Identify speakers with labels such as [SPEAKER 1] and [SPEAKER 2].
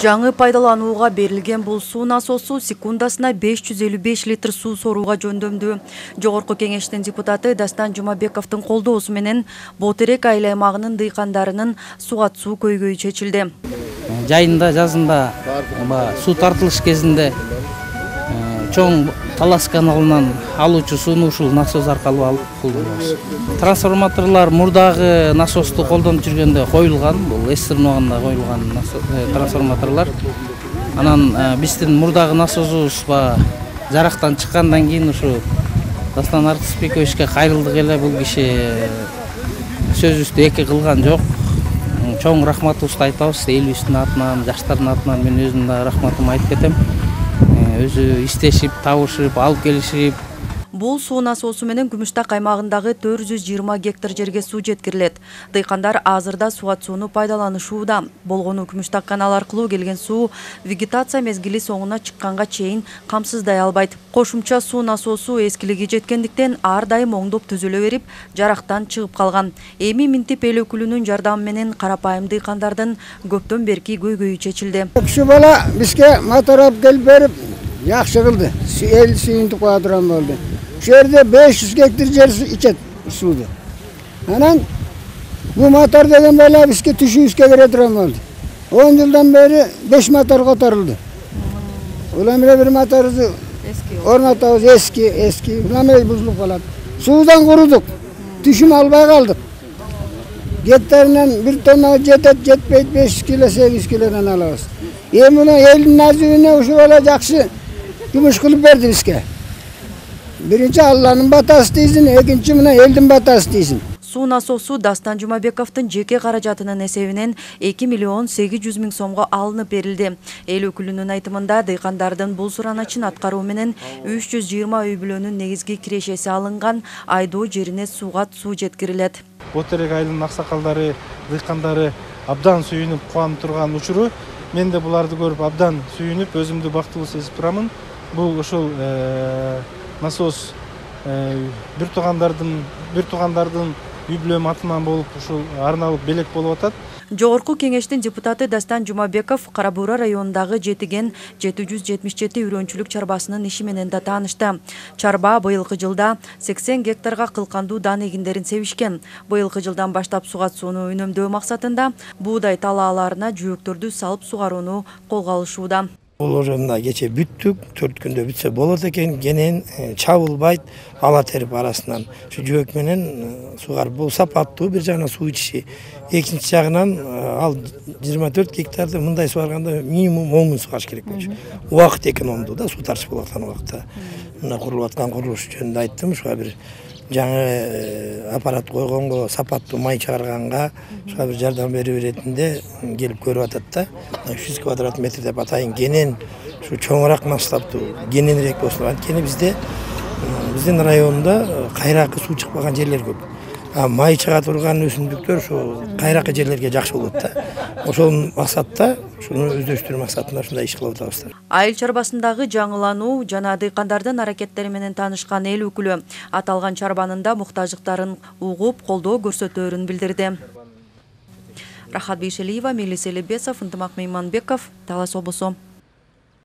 [SPEAKER 1] Жаңы пайдаланууга берилген бул суу насосу секундасына 555 литр суу сорууга жөндөмдүү. Жогорку кеңештин депутаты Дастан Жумабековдун колдоосу менен Ботерек айыл аймагынын дыйкандарынын сугат-суу көйгөйү чечилди.
[SPEAKER 2] Жайында, жазында суу тартылыш кезинде чоң Талас каналынан алуучу сууну ушул насос аркылуу алып колдонобуз. Трансформаторлор мурдагы насосту колдонуп жүргөндө коюлган, бул эстер убагында коюлган трансформаторлор. Анан биздин мурдагы насосубуз жарактан чыккандан кийин ушу Дастан Артысбековичке кайрылдык эле, бул киши сөзүбүздү эки кылган жок. Чоң рахматыбызды айтабыз элибиздин атынан, жаштардын атынан мен өзүмдүн да рахматымды айтып кетем. Өзү истешип, табышып, алып келишип.
[SPEAKER 1] Бул суу насосу менен Күмүштак аймагындагы 420 гектар жерге суу жеткирилет. Дыйкандар азырда сугат-сууну пайдаланышууда. Болгону Күмүштак канал аркылуу келген суу вегетация мезгили соңуна чыкканга чейин камсыздай албайт. Кошумча суу насосу эскилиги жеткендиктен ар дайым оңдоп түзүлө берип, жарактан чыгып калган. Эми Минтип эл өкүлүнүн жардамы менен карапайым дыйкандардын көптөн берки көйгөйү чечилди.
[SPEAKER 3] Киши бала бизге мотор алып келип берип, жакшы кылды. Эл сүйүнтүп кое турган болду. Şu yerde 500 hektar yer içet suudu. Anan bu motor degen böyle bizge tüşüyüzge göre duran oldu. 10 yıldan beri 5 motor kotarıldı. Ulan bir motoru ornatabız eski. Ulan buzluk falan. Suudan kuruduk. Tüşüm albay kaldık. Getlerinden bir tonna jetpeyt 500 kilo 800 kilodan alırız. Bunu elin nazivine uşu olacaksı gümüş kılıp verdi bizge. Birinci Allah'ın batası değilsin, ikinci buna eldin batası değilsin.
[SPEAKER 1] Суу насосу Дастан Жумабековдун жеке каражатынын эсебинен 2 миллион 800 миң сомго алынып берилди. Эл өкүлүнүн айтымында дыйкандардын бул сураначын аткаруу менен 320 үй бүлөнүн негизги кирешеси алынган айдоо жерине сугат-суу жеткирилет.
[SPEAKER 4] Ботерек айылынын аксакалдары, дыйкандары абдан сүйүнүп кубанып турган учуру. Мен де буларды көрүп абдан сүйүнүп, өзүмдү бактылуу сезип турамын. Бул ушул насос бир туугандардын үй бүлөм атынан болуп ушул арналып белек болуп атат.
[SPEAKER 1] Жогорку кеңештин депутаты Дастан Жумабеков Кара Буура районундагы жетиген 777 үрөнчүлүк чарбасынын иши менен да таанышты. Чарба быйылкы жылда 80 гектарга кылкандуу дан эгиндерин себишкен. Быйылкы жылдан баштап сугат-сууну үнөмдөө максатында буудай талааларына жөөктөрдү салып сугарууну колго алышууда.
[SPEAKER 5] Бұл орында кече бүттік, 4 күндө бүтсе болот экен, кенен чабылбайт, ала терип арасынан. Şu жөөк менен сугар бул сапаттуу, бир жагынан суу ичиши. Экинчи жагынан ал 24 гектарды мындай сугарганда минимум 10 күн сугарыш керек болчу. Убакыт экономдуу да, суу тартыш болуп аткан убакта. Мына курулуп аткан курулуш жөнүндө айттым, ушуга бир жаңы аппарат койгонго, сапаттуу май чыгарганга ушуга бир жардам берүү иретинде келип көрүп атат да. 300 квадрат метр деп атайын кенен, ушу чоңураак масштабтуу, кененирээк болсун. Анткени биздин районунда кайракы суу чыкпаган жерлер көп. Май чыга турган өсүмдүктөр ушу кайракы жерлерге жакшы болот да. Ошол максатта, шуну өздөштүрүү максатында ушундай иш кылып атабыздар.
[SPEAKER 1] Айыл чарбасындагы жаңылануу жана дыйкандардын аракеттери менен таанышкан эл өкүлү аталган чарбанын да муктаждыктарын угуп, колдоо көрсөтөөрүн билдирди. Рахат Бейшелиева, Мелис Элебесов, Ынтымак Мейманбеков, Талас облусу.